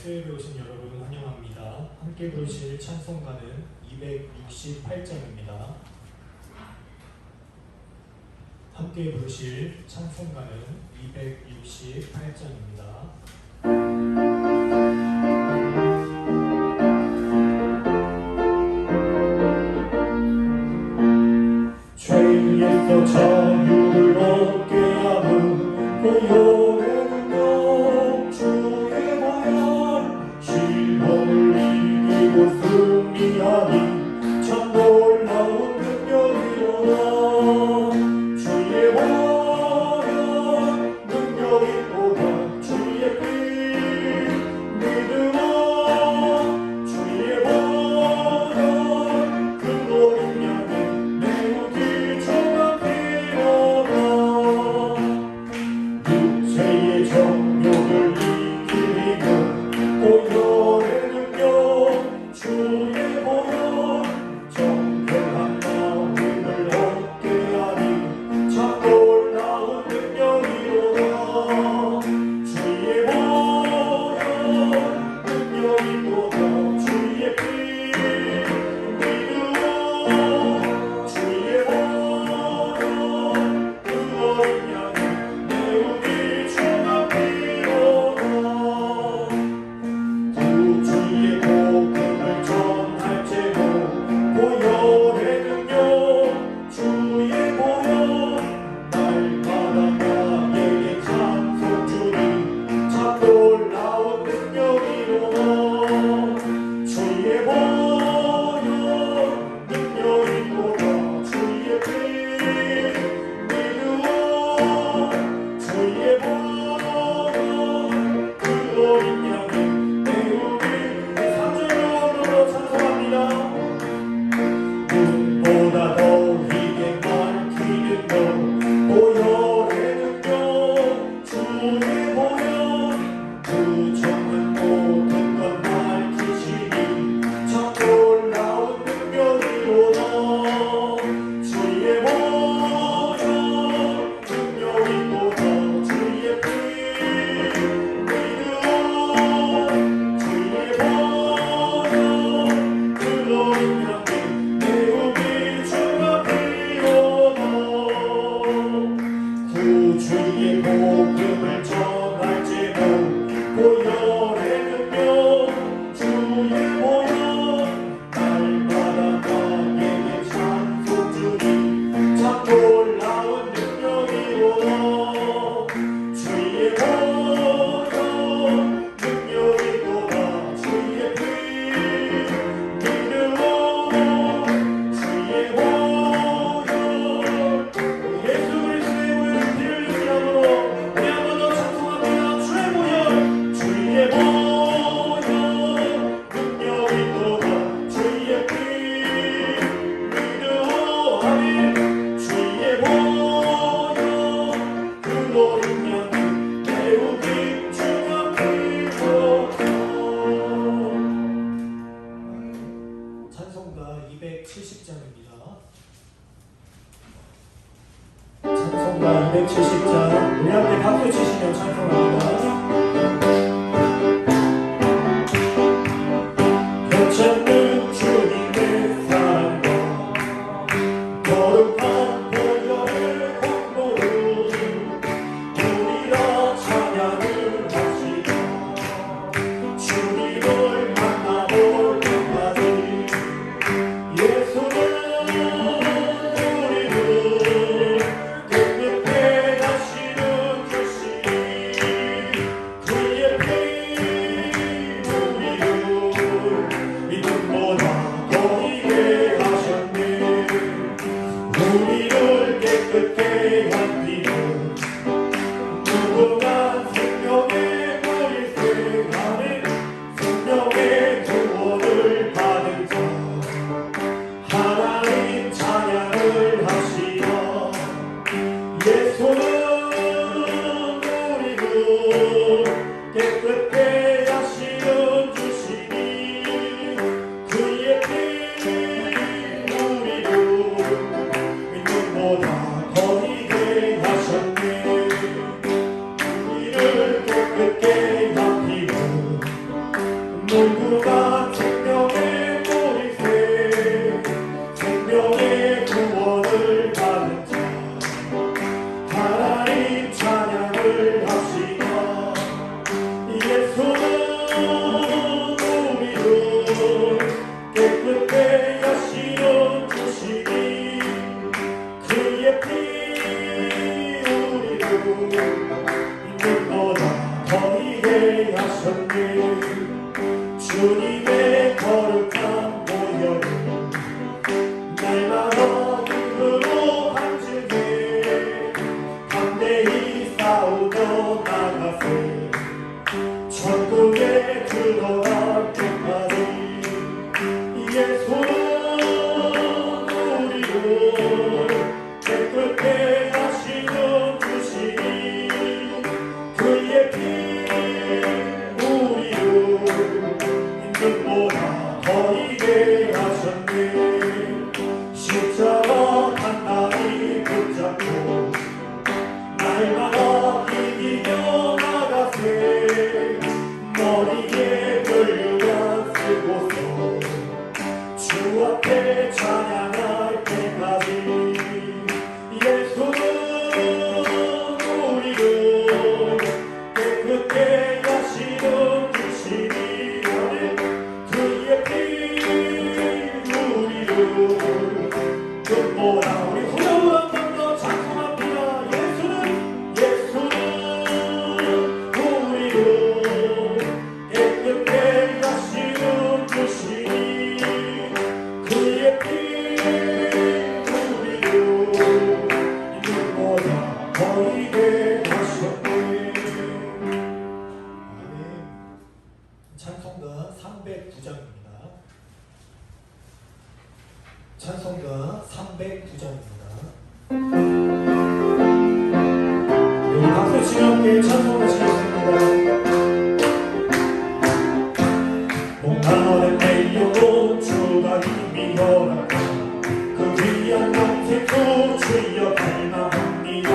수요일에 오신 여러분 환영합니다. 함께 부르실 찬송가는 268장입니다. 함께 부르실 찬송가는 268장입니다. 죄에서 자유를 얻게 하는 고요한 주의 보혈, 시험을 이기고 승리하니 참 놀라운 능력이로다. 주의 보혈 능력이 또다. 주의 피 믿음아, 주의 보혈 그로 인하여 매우 기초가 필요하다. 육체의 정욕을 이기며 보혈의 능력, 주의 보혈 정결한 마음을 얻게 하니 참 놀라운 능력이로다. 주의 보혈 능력이 또다. 주의 피 믿음아, 주의 보혈 그로 인하여 매우 기초가 필요하다. 구주의 복음을 전할 제목, 보혈의 능력, 주의 보혈 날마다 나에게 찬송 주니 참 놀라운 능력이로다. 주의 보혈 능력이 또다. 주의 피 믿음아, 주의 보혈 그로 인하여 매우 기쁜 3절로 찬송합니다. 눈보다 더 희게 밝히는 것, 보혈의 능력, 주의 보혈 부정한 모든 것 밝히시니 참 놀라운 능력이로다. 주의 보혈 능력이 또다. 주의 피 믿음아, 주의 보혈 그로 인하여 매우 기초가 필요하다. 구주의 복음을 전할 제목, 보혈의 능력, 주의 보혈 날마다 나에게 찬송 주니 참 놀라운 능력이로다. 주의 보혈 능력이 또다. 주의 피 믿음아, 주의 보혈 예수 그리스도의 보혈 피를 의지함으로 우리 한 번 더 찬송합니다. 주의 보혈, 주의 보혈 능력이 또다. 주의 피 믿음아, 아멘. 주의 보혈 그로 인하여 매우 기초가 필요하다. 찬송가 270장입니다. 찬송가 270장 우리 함께 박수 치시며 찬송합니다. 괜찮은 주님의 사랑과 거룩한 보혈의 공로로 우리가 찬양을 합시다. 주님을 만나볼 때까지 예수는 우리를 그 끝에 다시 주님의 거룩한 보혈을 날마다 입으로 간증해 담대히 싸우며 나가세 천국에 들어갈 때까지 예수는 우리를 깨끗게 하시는 주시니 그의 피 우리를 힘든보다 더 이게 하셨네 십자가 단단히 붙잡고 날마다 이기며 나가세 머리에 멸류관 쓰고서 주 앞에 찬양할 때까지 예수는 우리를 깨끗게 하시는 주시니 그의 피 우리를 끝보다 우리 후렴을 한 번 더 찬송합니다. 예수는 우리를 깨끗게 하시는 주시니 그의 피 우리를 이름보다 거이게 하셨네. 아멘. 찬송가 309장입니다. 찬송가 309장입니다. 우리 박수 치며 함께 찬송하시겠습니다. 목마른 내 영혼 주가 이미 허락하 그 귀한 영생도 주여 갈망합니다.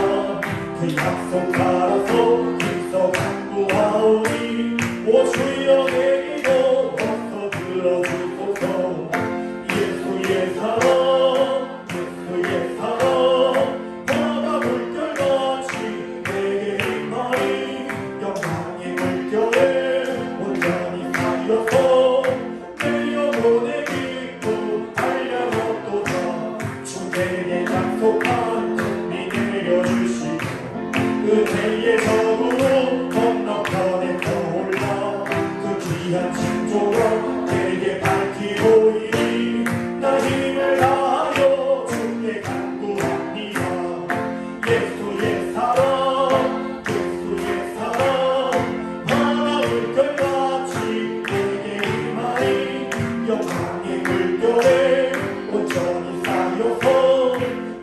그 약속 따라서 힘써 간구하오니 오 주여 내 기도 어서 들어주소서. 예수의 사랑 예수의 사랑 바다 물결같이 내게 임하니 영광의 물결에 온전히 쌓여서 내 영혼의 기쁨 달려갔도다. 주 내게 약속한 승리 내려주시고 은혜의 적으로 건너편에 떠올라 그 귀한 징조가 내게 밝히오니 나 힘을 다하여 주께 간구합니다. 예수의 사랑 예수의 사랑 바다 물결같이 내게 임하니 영광의 물결에 온전히 쌓여서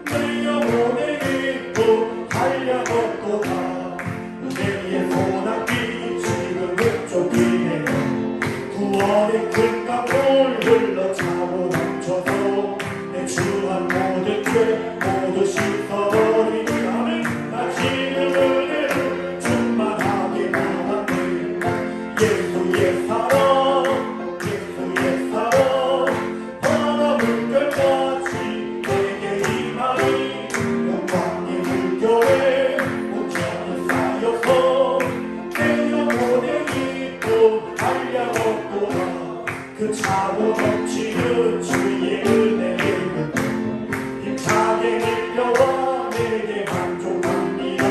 내 영혼의 기쁨 달려갔도다. 은혜의 소낙비 지금 왼쪽 귀에 구원의 큰 강물 흘러차고 넘쳐서 내 주한 모든 죄 모두 씻어버리니 아멘. 나 지금 은혜를 충만하게 받았네. 예수의 사랑 예수의 사랑 바다 물결같이 내게 임하니 영광의 물결에 온전히 쌓여서 내 영혼의 기쁨 달려갔도다. 그 차고 넘치는 주의 은혜를 힘차게 밀려와 내게 만족합니다.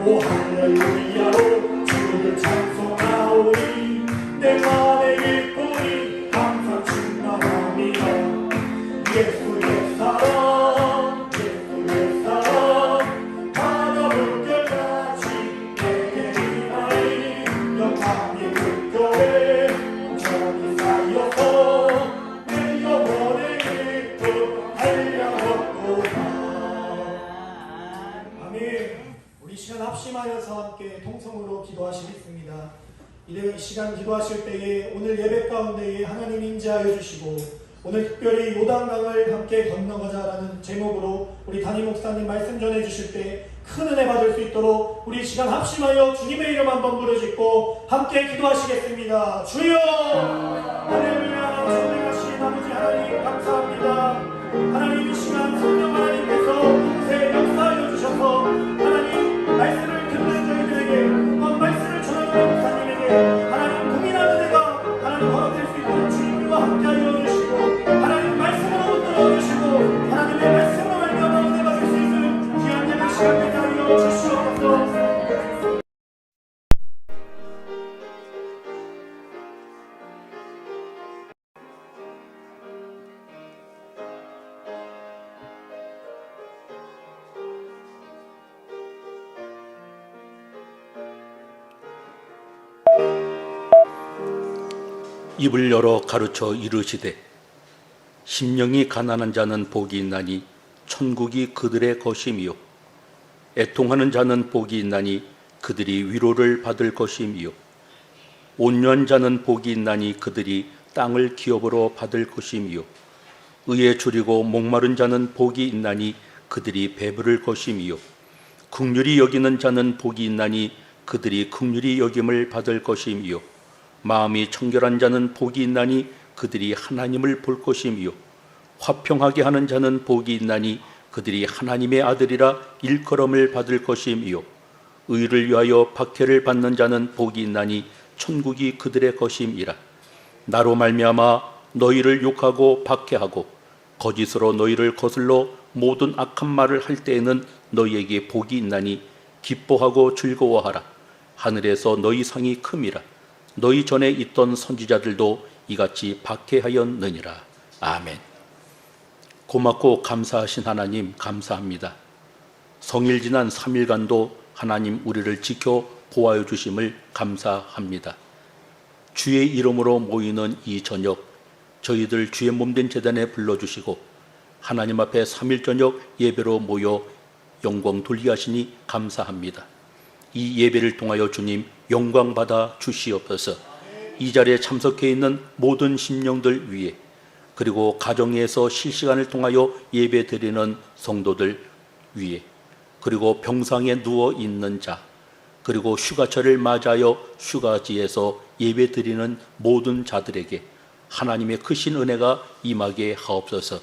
오 할렐루야로 주를 찬송하오니 내 맘의 기쁨이 항상 충만합니다. 예수의 사랑 예수의 사랑 바다 물결같이 내게 임하니 영광의 물결에 온전히 쌓여서 내 영혼의 기쁨 달려갔도다. 아멘. 우리 시간 합심하여서 함께 통성으로 기도하시겠습니다. 이 시간 기도하실 때에 오늘 예배 가운데에 하나님 임재하여 주시고 오늘 특별히 요단강을 함께 건너가자라는 제목으로 우리 담임 목사님 말씀 전해 주실 때 큰 은혜 받을 수 있도록 우리 시간 합심하여 주님의 이름 한번 부르짖고 함께 기도하시겠습니다. 주여 할렐루야. 전능하신 아버지 하나님 감사합니다. 하나님 이 시간 성령 하나님께서 이곳에 역사하여 주셔서 하나님 말씀을 듣는 저희들에게 말씀을 전하는 목사님에게 하나님 동일한 은혜가 하나님 허락될 수 있도록 주님과 함께하여 주시고 하나님 말씀으로 들어주시고 하나님의 말씀으로 말미암아 은혜 받을 수 있는 귀한 예배 시간 되게 하여 주시옵소서. 입을 열어 가르쳐 이르시되 심령이 가난한 자는 복이 있나니 천국이 그들의 것임이요 애통하는 자는 복이 있나니 그들이 위로를 받을 것임이요 온유한 자는 복이 있나니 그들이 땅을 기업으로 받을 것임이요 의에 줄이고 목마른 자는 복이 있나니 그들이 배부를 것임이요 긍휼히 여기는 자는 복이 있나니 그들이 긍휼히 여김을 받을 것임이요 마음이 청결한 자는 복이 있나니 그들이 하나님을 볼 것임이요 화평하게 하는 자는 복이 있나니 그들이 하나님의 아들이라 일컬음을 받을 것임이요 의를 위하여 박해를 받는 자는 복이 있나니 천국이 그들의 것임이라 나로 말미암아 너희를 욕하고 박해하고 거짓으로 너희를 거슬러 모든 악한 말을 할 때에는 너희에게 복이 있나니 기뻐하고 즐거워하라 하늘에서 너희 상이 큼이라 너희 전에 있던 선지자들도 이같이 박해하였느니라. 아멘. 고맙고 감사하신 하나님 감사합니다. 성일 지난 3일간도 하나님 우리를 지켜 보호하여 주심을 감사합니다. 주의 이름으로 모이는 이 저녁 저희들 주의 몸된 제단에 불러주시고 하나님 앞에 3일 저녁 예배로 모여 영광 돌리게 하시니 감사합니다. 이 예배를 통하여 주님 영광 받아 주시옵소서. 이 자리에 참석해 있는 모든 심령들 위해 그리고 가정에서 실시간을 통하여 예배 드리는 성도들 위해 그리고 병상에 누워 있는 자 그리고 휴가철을 맞아여 휴가지에서 예배 드리는 모든 자들에게 하나님의 크신 은혜가 임하게 하옵소서.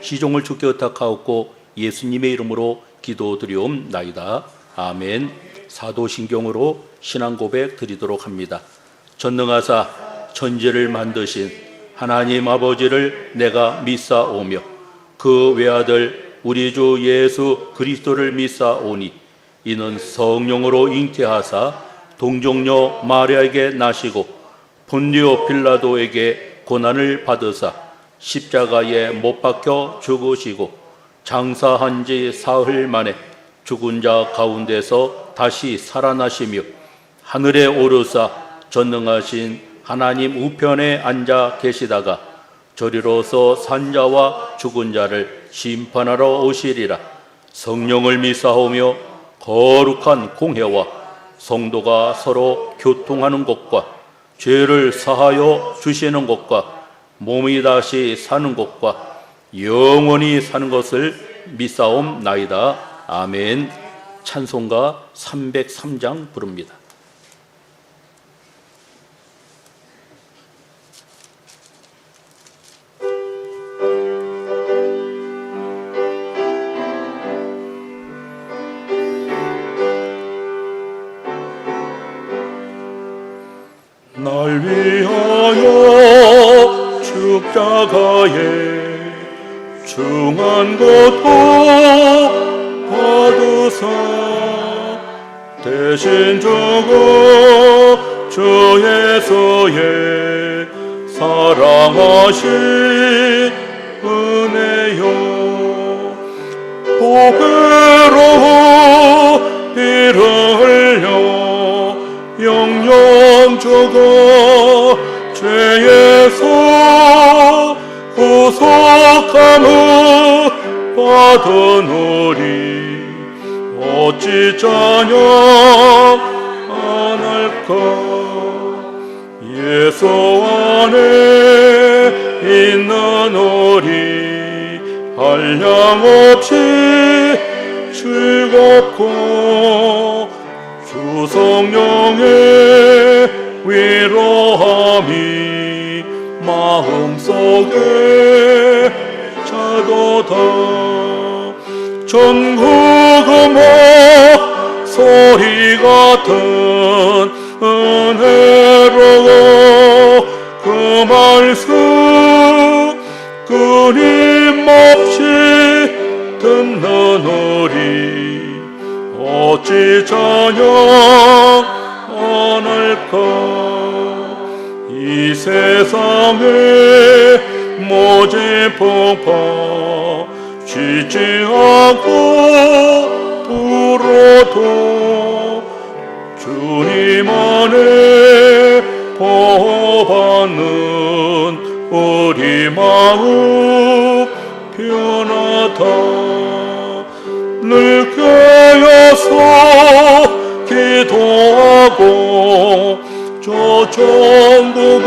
시종을 주께 의탁하옵고 예수님의 이름으로 기도드리옵나이다. 아멘. 사도신경으로 신앙 고백 드리도록 합니다. 전능하사 천지를 만드신 하나님 아버지를 내가 믿사오며 그 외아들 우리 주 예수 그리스도를 믿사오니 이는 성령으로 잉태하사 동정녀 마리아에게 나시고 본디오 빌라도에게 고난을 받으사 십자가에 못 박혀 죽으시고 장사한 지 사흘 만에 죽은 자 가운데서 다시 살아나시며 하늘에 오르사 전능하신 하나님 우편에 앉아 계시다가 저리로서 산자와 죽은 자를 심판하러 오시리라. 성령을 믿사오며 거룩한 공회와 성도가 서로 교통하는 것과 죄를 사하여 주시는 것과 몸이 다시 사는 것과 영원히 사는 것을 믿사옵나이다. 아멘. 찬송가 303장 부릅니다. 날 위하여 십자가에 중한 고통 받으사 대신 죽어 주 예수의 사랑하신 은혜요 복으로 피를 흘려 영영 죽어 죄에서 구속함을 받으노리 어찌 자녀 안 할까 예수 안에 있는 우리 한량없이 즐겁고 주 성령의 위로함이 마음속에 차도다 전국음악 소리 같은 은혜로 그 말씀 끊임없이 듣는 우리 어찌 자녀 안 할까 이 세상에 모진 폭파 쉬지 않고 불어도 주님 안에 보호 받는 우리 마음 변하다. 늘 깨어서 기도하고 저 천국을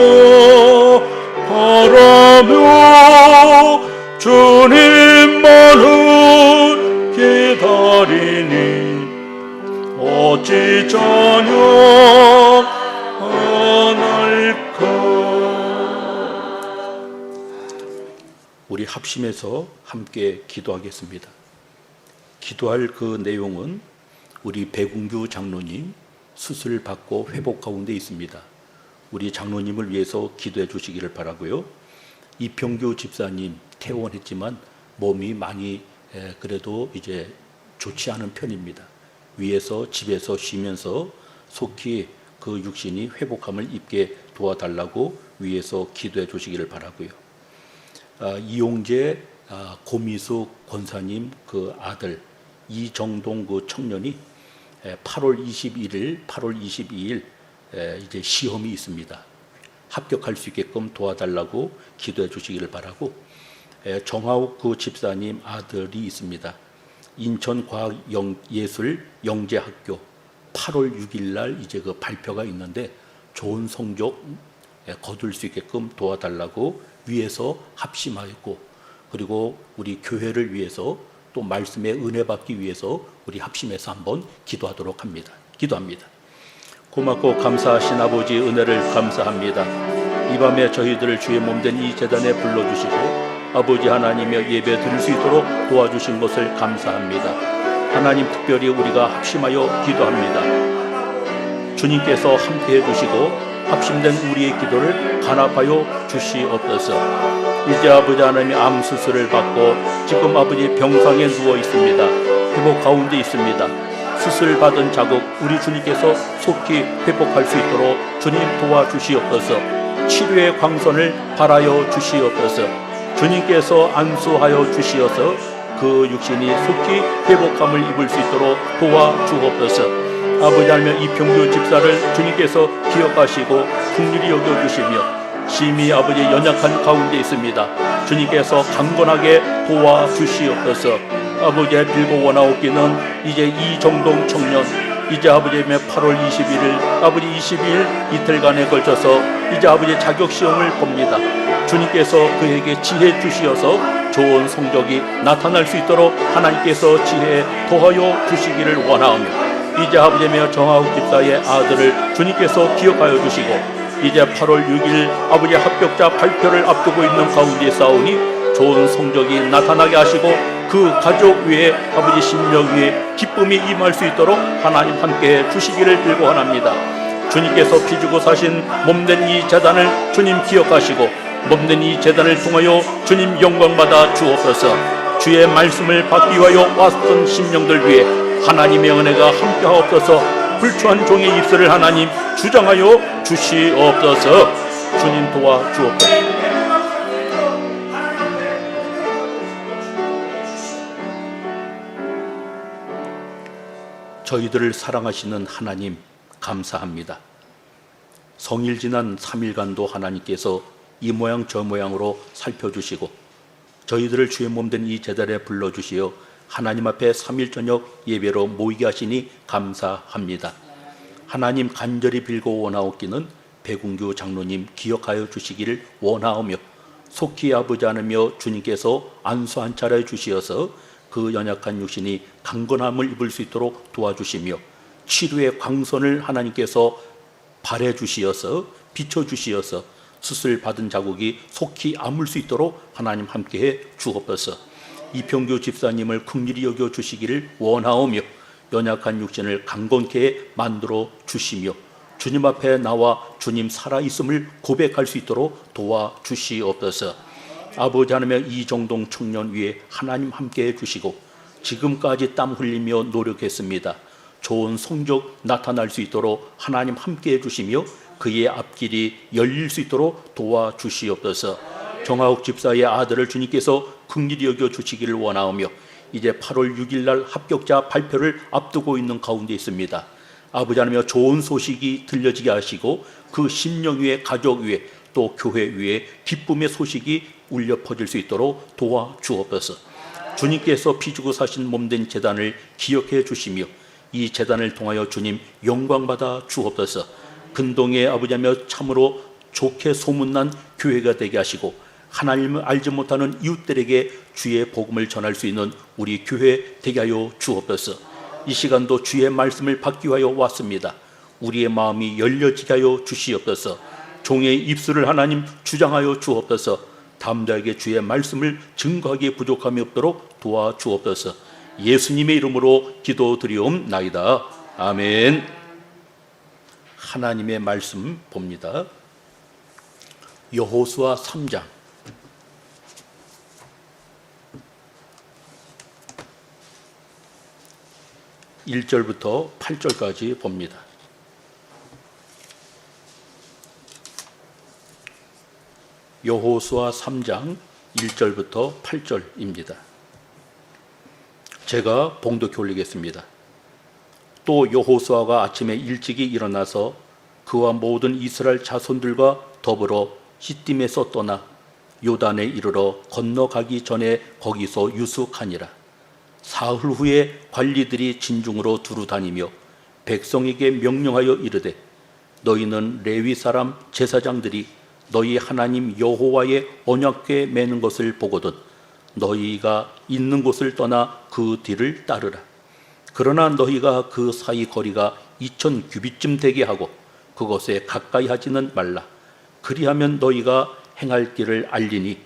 바라며 주님만을 기다리니 어찌 전혀 안 할까. 우리 합심해서 함께 기도하겠습니다. 기도할 그 내용은 우리 배궁규 장로님 수술 받고 회복 가운데 있습니다. 우리 장로님을 위해서 기도해 주시기를 바라고요. 이평규 집사님 퇴원했지만 몸이 많이 그래도 이제 좋지 않은 편입니다. 위에서 집에서 쉬면서 속히 그 육신이 회복함을 입게 도와달라고 위에서 기도해 주시기를 바라고요. 이용재 고미숙 권사님 그 아들 이정동 그 청년이 8월 22일 이제 시험이 있습니다. 합격할 수 있게끔 도와달라고 기도해 주시기를 바라고, 정하욱 그 집사님 아들이 있습니다. 인천과학예술영재학교 8월 6일 날 이제 그 발표가 있는데 좋은 성적 거둘 수 있게끔 도와달라고 위에서 합심하였고, 그리고 우리 교회를 위해서 또 말씀의 은혜 받기 위해서 우리 합심해서 한번 기도하도록 합니다. 기도합니다. 고맙고 감사하신 아버지 은혜를 감사합니다. 이 밤에 저희들을 주의 몸된 이 재단에 불러주시고 아버지 하나님의 예배 드릴 수 있도록 도와주신 것을 감사합니다. 하나님, 특별히 우리가 합심하여 기도합니다. 주님께서 함께해 주시고 합심된 우리의 기도를 간합하여 주시옵소서. 이제 아버지 하나님의 암 수술을 받고 지금 아버지 병상에 누워 있습니다. 회복 가운데 있습니다. 수술 받은 자국 우리 주님께서 속히 회복할 수 있도록 주님 도와주시옵소서. 치료의 광선을 발하여 주시옵소서. 주님께서 안수하여 주시어서 그 육신이 속히 회복함을 입을 수 있도록 도와주옵소서. 아버지 하나님, 이평규 집사를 주님께서 기억하시고 긍휼히 여겨주시며 심히 아버지 연약한 가운데 있습니다. 주님께서 강건하게 도와주시옵소서. 아버지의 빌고 원하옵기는 이제 이정동 청년, 이제 아버지의 8월 21일 아버지 22일 이틀간에 걸쳐서 이제 아버지의 자격시험을 봅니다. 주님께서 그에게 지혜 주시어서 좋은 성적이 나타날 수 있도록 하나님께서 지혜 더하여 주시기를 원하오며, 이제 아버지며 정하욱 집사의 아들을 주님께서 기억하여 주시고 이제 8월 6일 아버지 합격자 발표를 앞두고 있는 가운데 싸우니 좋은 성적이 나타나게 하시고 그 가족 위에 아버지 심령 위에 기쁨이 임할 수 있도록 하나님 함께해 주시기를 빌고 원합니다. 주님께서 피주고 사신 몸된 이 재단을 주님 기억하시고 몸된 이 재단을 통하여 주님 영광받아 주옵소서. 주의 말씀을 받기 위하여 왔던 심령들 위해 하나님의 은혜가 함께하옵소서. 불추한 종의 입술을 하나님 주장하여 주시옵소서. 주님 도와주옵소서. 저희들을 사랑하시는 하나님 감사합니다. 성일 지난 3일간도 하나님께서 이 모양 저 모양으로 살펴주시고 저희들을 주의 몸된 이 제단에 불러주시어 하나님 앞에 3일 저녁 예배로 모이게 하시니 감사합니다. 하나님, 간절히 빌고 원하옵기는 배궁규 장로님 기억하여 주시기를 원하오며 속히 아버지 않으며 주님께서 안수 한 차례 주시어서 그 연약한 육신이 강건함을 입을 수 있도록 도와주시며 치료의 광선을 하나님께서 발해 주시어서 비춰 주시어서 수술 받은 자국이 속히 아물 수 있도록 하나님 함께해 주옵소서. 이평규 집사님을 긍휼히 여겨 주시기를 원하오며 연약한 육신을 강건케 만들어 주시며 주님 앞에 나와 주님 살아있음을 고백할 수 있도록 도와주시옵소서. 아버지 하나님의 이정동 청년 위에 하나님 함께해 주시고 지금까지 땀 흘리며 노력했습니다. 좋은 성적 나타날 수 있도록 하나님 함께해 주시며 그의 앞길이 열릴 수 있도록 도와주시옵소서. 정하욱 집사의 아들을 주님께서 긍휼히 여겨 주시기를 원하오며 이제 8월 6일 날 합격자 발표를 앞두고 있는 가운데 있습니다. 아버지 하나님 좋은 소식이 들려지게 하시고 그 심령 위에 가족 위에 또 교회 위에 기쁨의 소식이 울려 퍼질 수 있도록 도와주옵소서. 주님께서 피 주고 사신 몸된 제단을 기억해 주시며 이 제단을 통하여 주님 영광받아 주옵소서. 근동의 아버지하며 참으로 좋게 소문난 교회가 되게 하시고 하나님을 알지 못하는 이웃들에게 주의 복음을 전할 수 있는 우리 교회 되게 하여 주옵소서. 이 시간도 주의 말씀을 받기 위하여 왔습니다. 우리의 마음이 열려지게 하여 주시옵소서. 종의 입술을 하나님 주장하여 주옵소서. 담대하게 주의 말씀을 증거하기에 부족함이 없도록 도와주옵소서. 예수님의 이름으로 기도드리옵나이다. 아멘. 하나님의 말씀 봅니다. 여호수아 3장 1절부터 8절까지 봅니다. 여호수아 3장 1절부터 8절입니다. 제가 봉독해 올리겠습니다. 또 여호수아가 아침에 일찍이 일어나서 그와 모든 이스라엘 자손들과 더불어 시딤에서 떠나 요단에 이르러 건너가기 전에 거기서 유숙하니라. 사흘 후에 관리들이 진중으로 두루 다니며 백성에게 명령하여 이르되 너희는 레위 사람 제사장들이 너희 하나님 여호와의 언약궤 매는 것을 보거든 너희가 있는 곳을 떠나 그 뒤를 따르라. 그러나 너희가 그 사이 거리가 2000 규빗쯤 되게 하고 그것에 가까이 하지는 말라. 그리하면 너희가 행할 길을 알리니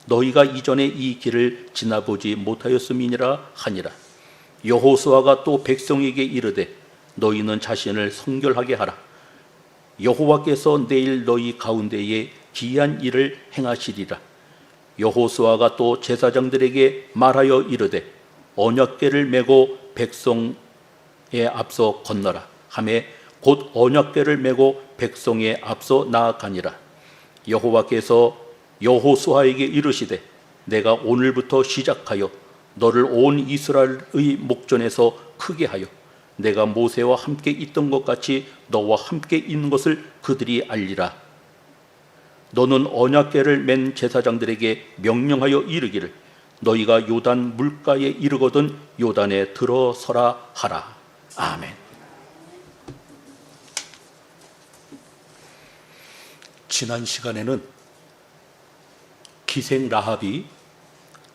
너희가 이전에 이 길을 지나보지 못하였음이니라 하니라. 여호수아가 또 백성에게 이르되 너희는 자신을 성결하게 하라. 여호와께서 내일 너희 가운데에 기이한 일을 행하시리라. 여호수아가 또 제사장들에게 말하여 이르되 언약궤를 메고 백성에 앞서 건너라 하매 곧 언약궤를 메고 백성에 앞서 나아가니라. 여호와께서 여호수아에게 이르시되 내가 오늘부터 시작하여 너를 온 이스라엘의 목전에서 크게 하여 내가 모세와 함께 있던 것 같이 너와 함께 있는 것을 그들이 알리라. 너는 언약궤를 맨 제사장들에게 명령하여 이르기를 너희가 요단 물가에 이르거든 요단에 들어서라 하라. 아멘. 지난 시간에는 기생 라합이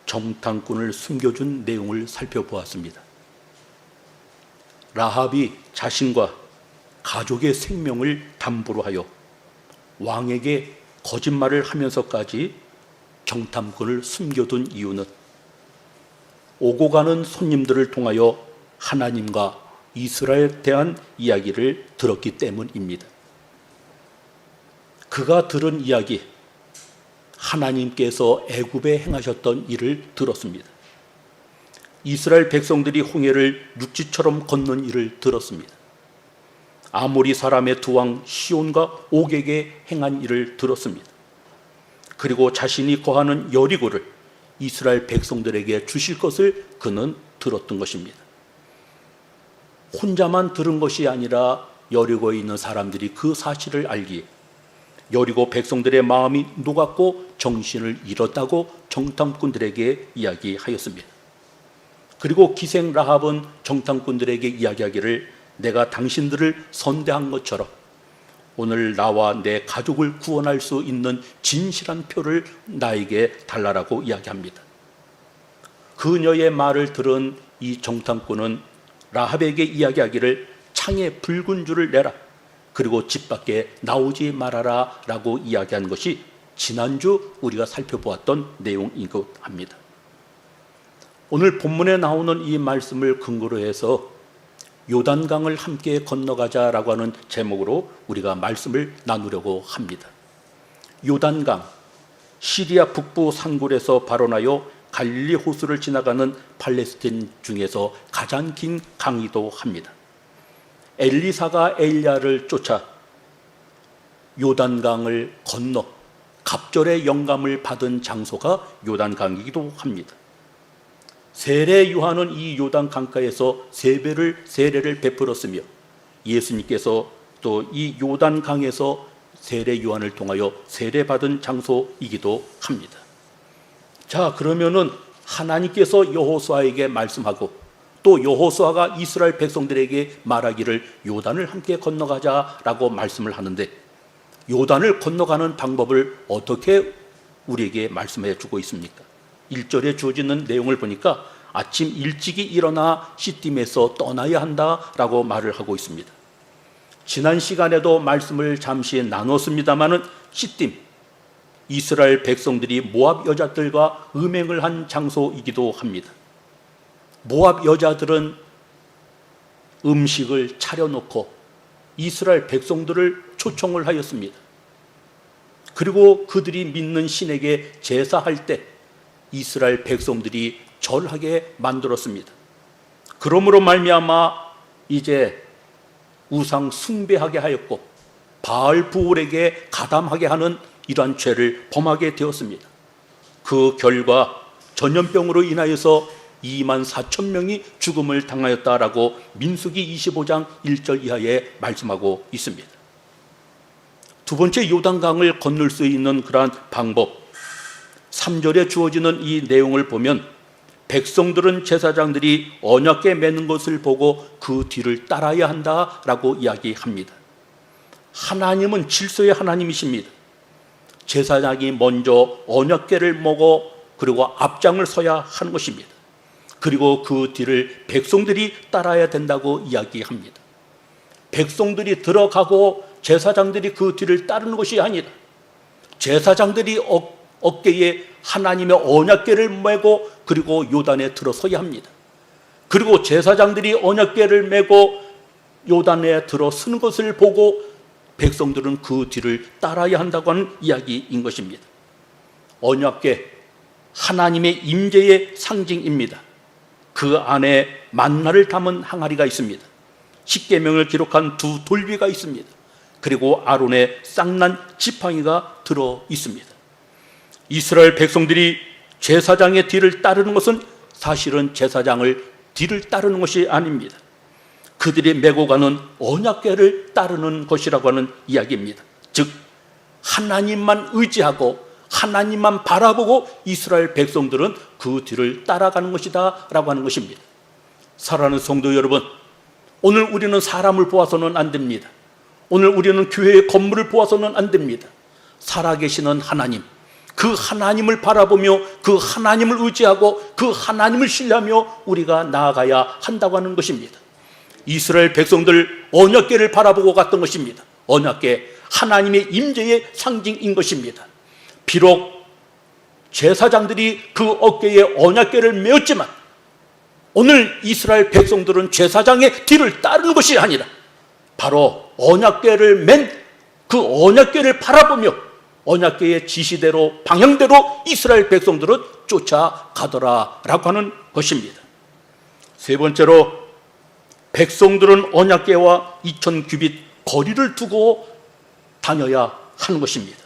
정탐꾼을 숨겨준 내용을 살펴보았습니다. 라합이 자신과 가족의 생명을 담보로 하여 왕에게 거짓말을 하면서까지 정탐꾼을 숨겨둔 이유는 오고 가는 손님들을 통하여 하나님과 이스라엘에 대한 이야기를 들었기 때문입니다. 그가 들은 이야기, 하나님께서 애굽에 행하셨던 일을 들었습니다. 이스라엘 백성들이 홍해를 육지처럼 건넌 일을 들었습니다. 아모리 사람의 두 왕 시온과 옥에게 행한 일을 들었습니다. 그리고 자신이 거하는 여리고를 이스라엘 백성들에게 주실 것을 그는 들었던 것입니다. 혼자만 들은 것이 아니라 여리고에 있는 사람들이 그 사실을 알기에 여리고 백성들의 마음이 녹았고 정신을 잃었다고 정탐꾼들에게 이야기하였습니다. 그리고 기생 라합은 정탐꾼들에게 이야기하기를 내가 당신들을 선대한 것처럼 오늘 나와 내 가족을 구원할 수 있는 진실한 표를 나에게 달라라고 이야기합니다. 그녀의 말을 들은 이 정탐꾼은 라합에게 이야기하기를 창에 붉은 줄을 내라. 그리고 집 밖에 나오지 말아라 라고 이야기한 것이 지난주 우리가 살펴보았던 내용이기도 합니다. 오늘 본문에 나오는 이 말씀을 근거로 해서 요단강을 함께 건너가자라고 하는 제목으로 우리가 말씀을 나누려고 합니다. 요단강, 시리아 북부 산골에서 발원하여 갈릴리 호수를 지나가는 팔레스틴 중에서 가장 긴 강이기도 합니다. 엘리사가 엘리야를 쫓아 요단강을 건너 갑절의 영감을 받은 장소가 요단강이기도 합니다. 세례 요한은 이 요단 강가에서 세례를 베풀었으며 예수님께서 또 이 요단강에서 세례 요한을 통하여 세례받은 장소이기도 합니다. 자, 그러면은 하나님께서 여호수아에게 말씀하고 또 여호수아가 이스라엘 백성들에게 말하기를 요단을 함께 건너가자라고 말씀을 하는데, 요단을 건너가는 방법을 어떻게 우리에게 말씀해 주고 있습니까? 1절에 주어지는 내용을 보니까 아침 일찍이 일어나 시딤에서 떠나야 한다라고 말을 하고 있습니다. 지난 시간에도 말씀을 잠시 나눴습니다마는 시딤, 이스라엘 백성들이 모압 여자들과 음행을 한 장소이기도 합니다. 모압 여자들은 음식을 차려놓고 이스라엘 백성들을 초청을 하였습니다. 그리고 그들이 믿는 신에게 제사할 때 이스라엘 백성들이 절하게 만들었습니다. 그러므로 말미암아 이제 우상 숭배하게 하였고 바알 부올에게 가담하게 하는 이러한 죄를 범하게 되었습니다. 그 결과 전염병으로 인하여서 2만 4천 명이 죽음을 당하였다라고 민수기 25장 1절 이하에 말씀하고 있습니다. 두 번째, 요단강을 건널 수 있는 그러한 방법, 3절에 주어지는 이 내용을 보면 백성들은 제사장들이 언약궤 매는 것을 보고 그 뒤를 따라야 한다라고 이야기합니다. 하나님은 질서의 하나님이십니다. 제사장이 먼저 언약궤를 먹어 그리고 앞장을 서야 하는 것입니다. 그리고 그 뒤를 백성들이 따라야 된다고 이야기합니다. 백성들이 들어가고 제사장들이 그 뒤를 따르는 것이 아니라 제사장들이 어깨에 하나님의 언약궤를 메고 그리고 요단에 들어서야 합니다. 그리고 제사장들이 언약궤를 메고 요단에 들어서는 것을 보고 백성들은 그 뒤를 따라야 한다고 하는 이야기인 것입니다. 언약궤, 하나님의 임재의 상징입니다. 그 안에 만나를 담은 항아리가 있습니다. 십계명을 기록한 두 돌비가 있습니다. 그리고 아론의 쌍난 지팡이가 들어 있습니다. 이스라엘 백성들이 제사장의 뒤를 따르는 것은 사실은 제사장을 뒤를 따르는 것이 아닙니다. 그들이 메고 가는 언약궤를 따르는 것이라고 하는 이야기입니다. 즉 하나님만 의지하고 하나님만 바라보고 이스라엘 백성들은 그 뒤를 따라가는 것이다 라고 하는 것입니다. 사랑하는 성도 여러분, 오늘 우리는 사람을 보아서는 안 됩니다. 오늘 우리는 교회의 건물을 보아서는 안 됩니다. 살아계시는 하나님, 그 하나님을 바라보며 그 하나님을 의지하고 그 하나님을 신뢰하며 우리가 나아가야 한다고 하는 것입니다. 이스라엘 백성들 언약궤를 바라보고 갔던 것입니다. 언약궤, 하나님의 임재의 상징인 것입니다. 비록 제사장들이 그 어깨에 언약궤를 메었지만 오늘 이스라엘 백성들은 제사장의 뒤를 따르는 것이 아니라 바로 언약궤를 맨 그 언약궤를 바라보며 언약궤의 지시대로 방향대로 이스라엘 백성들은 쫓아가더라라고 하는 것입니다. 세 번째로, 백성들은 언약궤와 2000규빗 거리를 두고 다녀야 하는 것입니다.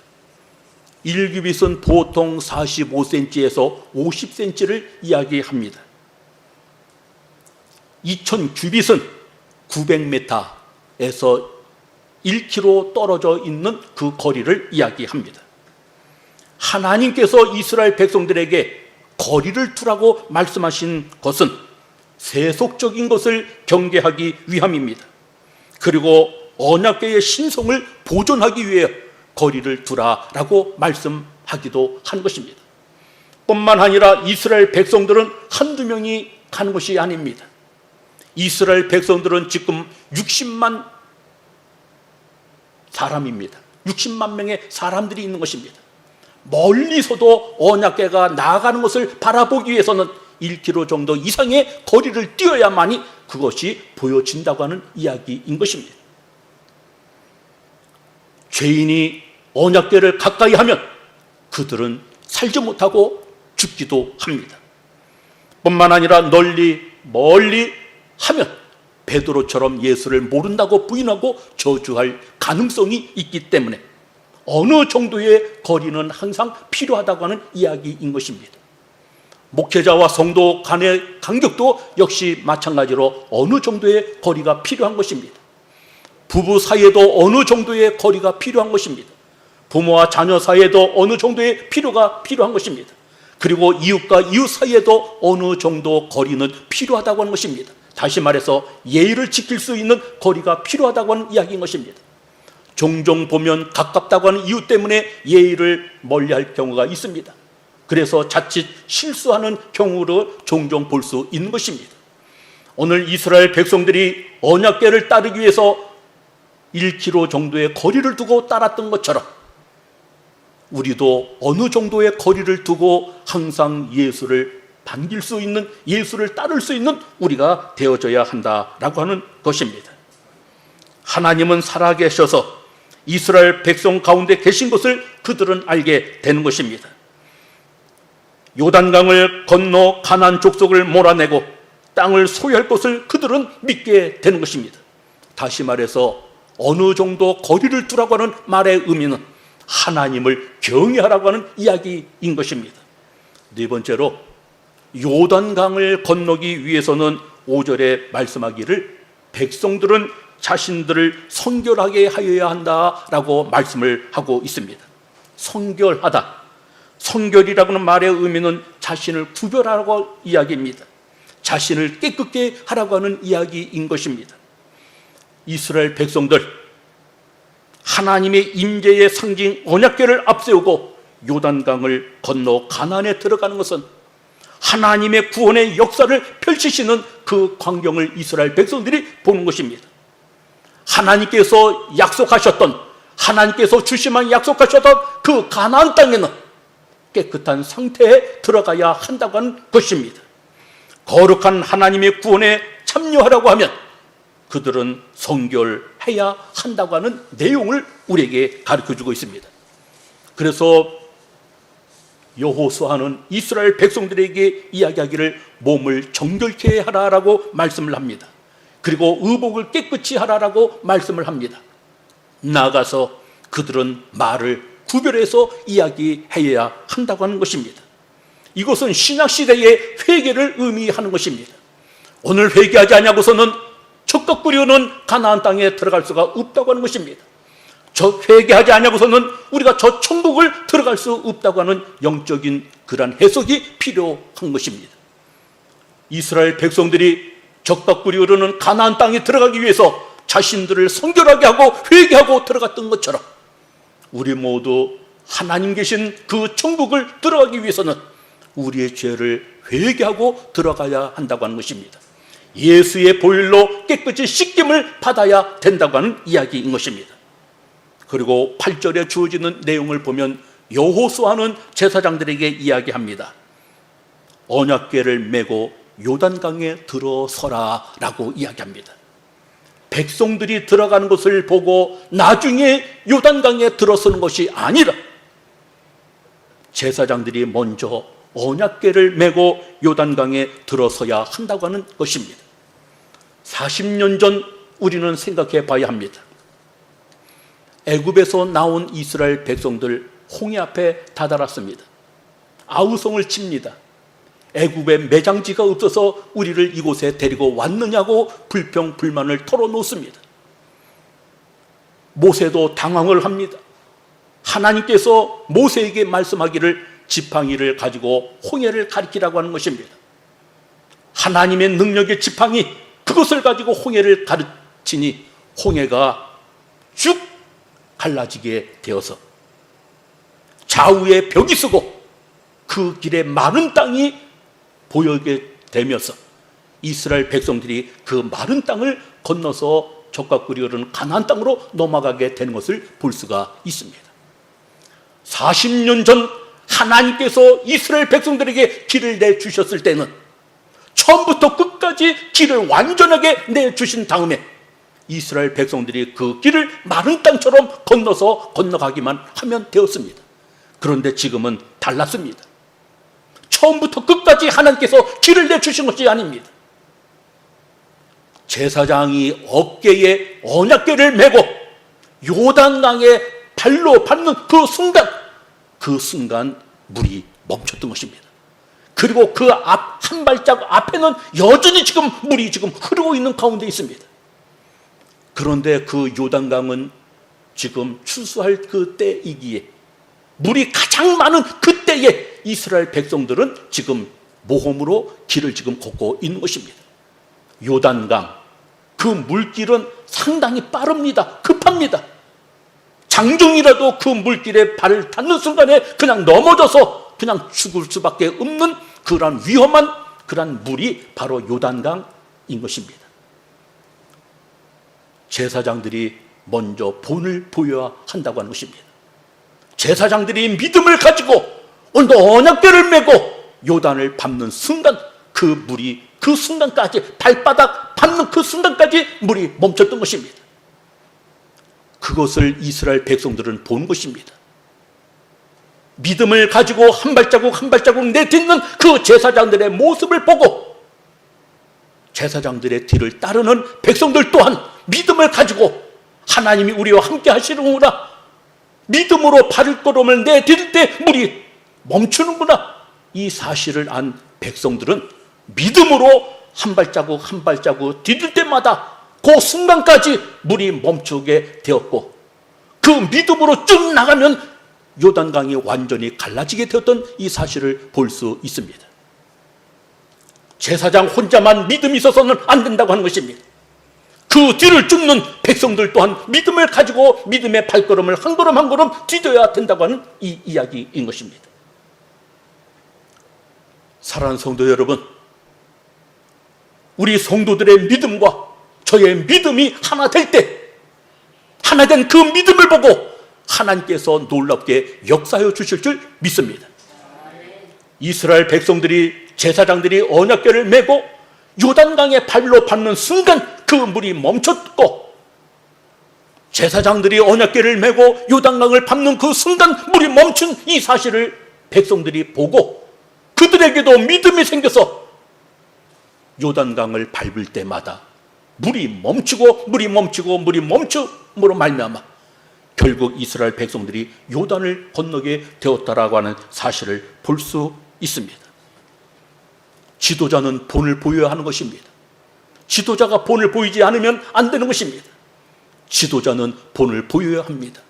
1규빗은 보통 45cm에서 50cm를 이야기합니다. 2000규빗은 900m에서 1km 떨어져 있는 그 거리를 이야기합니다. 하나님께서 이스라엘 백성들에게 거리를 두라고 말씀하신 것은 세속적인 것을 경계하기 위함입니다. 그리고 언약궤의 신성을 보존하기 위해 거리를 두라라고 말씀하기도 한 것입니다. 뿐만 아니라 이스라엘 백성들은 한두 명이 가는 것이 아닙니다. 이스라엘 백성들은 지금 60만 사람입니다. 60만 명의 사람들이 있는 것입니다. 멀리서도 언약궤가 나아가는 것을 바라보기 위해서는 1km 정도 이상의 거리를 뛰어야만이 그것이 보여진다고 하는 이야기인 것입니다. 죄인이 언약궤를 가까이 하면 그들은 살지 못하고 죽기도 합니다. 뿐만 아니라 멀리 하면 베드로처럼 예수를 모른다고 부인하고 저주할 가능성이 있기 때문에 어느 정도의 거리는 항상 필요하다고 하는 이야기인 것입니다. 목회자와 성도 간의 간격도 역시 마찬가지로 어느 정도의 거리가 필요한 것입니다. 부부 사이에도 어느 정도의 거리가 필요한 것입니다. 부모와 자녀 사이에도 어느 정도의 필요가 필요한 것입니다. 그리고 이웃과 이웃 사이에도 어느 정도 거리는 필요하다고 하는 것입니다. 다시 말해서 예의를 지킬 수 있는 거리가 필요하다고 하는 이야기인 것입니다. 종종 보면 가깝다고 하는 이유 때문에 예의를 멀리할 경우가 있습니다. 그래서 자칫 실수하는 경우를 종종 볼 수 있는 것입니다. 오늘 이스라엘 백성들이 언약궤를 따르기 위해서 1km 정도의 거리를 두고 따랐던 것처럼 우리도 어느 정도의 거리를 두고 항상 예수를 반길 수 있는, 예수를 따를 수 있는 우리가 되어져야 한다라고 하는 것입니다. 하나님은 살아계셔서 이스라엘 백성 가운데 계신 것을 그들은 알게 되는 것입니다. 요단강을 건너 가나안 족속을 몰아내고 땅을 소유할 것을 그들은 믿게 되는 것입니다. 다시 말해서 어느 정도 거리를 두라고 하는 말의 의미는 하나님을 경외하라고 하는 이야기인 것입니다. 네 번째로 요단강을 건너기 위해서는 5절에 말씀하기를 백성들은 자신들을 성결하게 하여야 한다라고 말씀을 하고 있습니다. 성결하다. 성결이라고는 말의 의미는 자신을 구별하라고 이야기입니다. 자신을 깨끗게 하라고 하는 이야기인 것입니다. 이스라엘 백성들, 하나님의 임재의 상징 언약궤를 앞세우고 요단강을 건너 가나안에 들어가는 것은 하나님의 구원의 역사를 펼치시는 그 광경을 이스라엘 백성들이 보는 것입니다. 하나님께서 약속하셨던, 하나님께서 주시만 약속하셨던 그 가나안 땅에는 깨끗한 상태에 들어가야 한다고 하는 것입니다. 거룩한 하나님의 구원에 참여하라고 하면 그들은 성결해야 한다고 하는 내용을 우리에게 가르쳐주고 있습니다. 그래서 여호수아는 이스라엘 백성들에게 이야기하기를 몸을 정결케 하라라고 말씀을 합니다. 그리고 의복을 깨끗이 하라라고 말씀을 합니다. 나아가서 그들은 말을 구별해서 이야기해야 한다고 하는 것입니다. 이것은 신약시대의 회개를 의미하는 것입니다. 오늘 회개하지 않냐고서는 적각 부리는 가나안 땅에 들어갈 수가 없다고 하는 것입니다. 저 회개하지 않냐고서는 우리가 저 천국을 들어갈 수 없다고 하는 영적인 그러한 해석이 필요한 것입니다. 이스라엘 백성들이 적각 부리는 가나안 땅에 들어가기 위해서 자신들을 성결하게 하고 회개하고 들어갔던 것처럼 우리 모두 하나님 계신 그 천국을 들어가기 위해서는 우리의 죄를 회개하고 들어가야 한다고 하는 것입니다. 예수의 보혈로 깨끗이 씻김을 받아야 된다고 하는 이야기인 것입니다. 그리고 8절에 주어지는 내용을 보면 여호수아는 제사장들에게 이야기합니다. 언약궤를 메고 요단강에 들어서라 라고 이야기합니다. 백성들이 들어가는 것을 보고 나중에 요단강에 들어서는 것이 아니라 제사장들이 먼저 언약궤를 메고 요단강에 들어서야 한다고 하는 것입니다. 40년 전 우리는 생각해 봐야 합니다. 애굽에서 나온 이스라엘 백성들 홍해 앞에 다다랐습니다. 아우성을 칩니다. 애굽에 매장지가 없어서 우리를 이곳에 데리고 왔느냐고 불평 불만을 털어놓습니다. 모세도 당황을 합니다. 하나님께서 모세에게 말씀하기를 지팡이를 가지고 홍해를 가리키라고 하는 것입니다. 하나님의 능력의 지팡이, 그것을 가지고 홍해를 가르치니 홍해가 쭉 갈라지게 되어서 좌우에 벽이 서고 그 길에 마른 땅이 보이게 되면서 이스라엘 백성들이 그 마른 땅을 건너서 적각 부리는 가나안 땅으로 넘어가게 되는 것을 볼 수가 있습니다. 40년 전 하나님께서 이스라엘 백성들에게 길을 내주셨을 때는 처음부터 끝까지 길을 완전하게 내주신 다음에 이스라엘 백성들이 그 길을 마른 땅처럼 건너가기만 하면 되었습니다. 그런데 지금은 달랐습니다. 처음부터 끝까지 하나님께서 길을 내주신 것이 아닙니다. 제사장이 어깨에 언약궤를 메고 요단강에 발로 밟는 그 순간 물이 멈췄던 것입니다. 그리고 그 한 발자국 앞에는 여전히 지금 물이 흐르고 있는 가운데 있습니다. 그런데 그 요단강은 지금 추수할 그 때이기에, 물이 가장 많은 그때에 이스라엘 백성들은 지금 모험으로 길을 지금 걷고 있는 것입니다. 요단강, 그 물길은 상당히 빠릅니다. 급합니다. 장중이라도 그 물길에 발을 닿는 순간에 그냥 넘어져서 그냥 죽을 수밖에 없는 그러한 위험한 그러한 물이 바로 요단강인 것입니다. 제사장들이 먼저 본을 보여야 한다고 하는 것입니다. 제사장들이 믿음을 가지고 오늘도 언약궤를 메고 요단을 밟는 순간, 그 물이 그 순간까지, 발바닥 밟는 그 순간까지 물이 멈췄던 것입니다. 그것을 이스라엘 백성들은 본 것입니다. 믿음을 가지고 한 발자국 한 발자국 내딛는 그 제사장들의 모습을 보고 제사장들의 뒤를 따르는 백성들 또한 믿음을 가지고 하나님이 우리와 함께 하시는구나, 믿음으로 발걸음을 내딛을 때 물이 멈추는구나, 이 사실을 안 백성들은 믿음으로 한 발자국 한 발자국 디딜 때마다 그 순간까지 물이 멈추게 되었고, 그 믿음으로 쭉 나가면 요단강이 완전히 갈라지게 되었던 이 사실을 볼 수 있습니다. 제사장 혼자만 믿음이 있어서는 안 된다고 하는 것입니다. 그 뒤를 쫓는 백성들 또한 믿음을 가지고 믿음의 발걸음을 한 걸음 한 걸음 디뎌야 된다고 하는 이 이야기인 것입니다. 사랑하는 성도 여러분, 우리 성도들의 믿음과 저의 믿음이 하나 될 때, 하나 된 그 믿음을 보고 하나님께서 놀랍게 역사하여 주실 줄 믿습니다. 이스라엘 백성들이, 제사장들이 언약궤를 메고 요단강에 발로 밟는 순간 그 물이 멈췄고, 제사장들이 언약궤를 메고 요단강을 밟는 그 순간 물이 멈춘 이 사실을 백성들이 보고 그들에게도 믿음이 생겨서 요단강을 밟을 때마다 물이 멈추고 물이 멈추고 물이 멈춤으로 말미암아 결국 이스라엘 백성들이 요단을 건너게 되었다라고 하는 사실을 볼 수 있습니다. 지도자는 본을 보여야 하는 것입니다. 지도자가 본을 보이지 않으면 안 되는 것입니다. 지도자는 본을 보여야 합니다.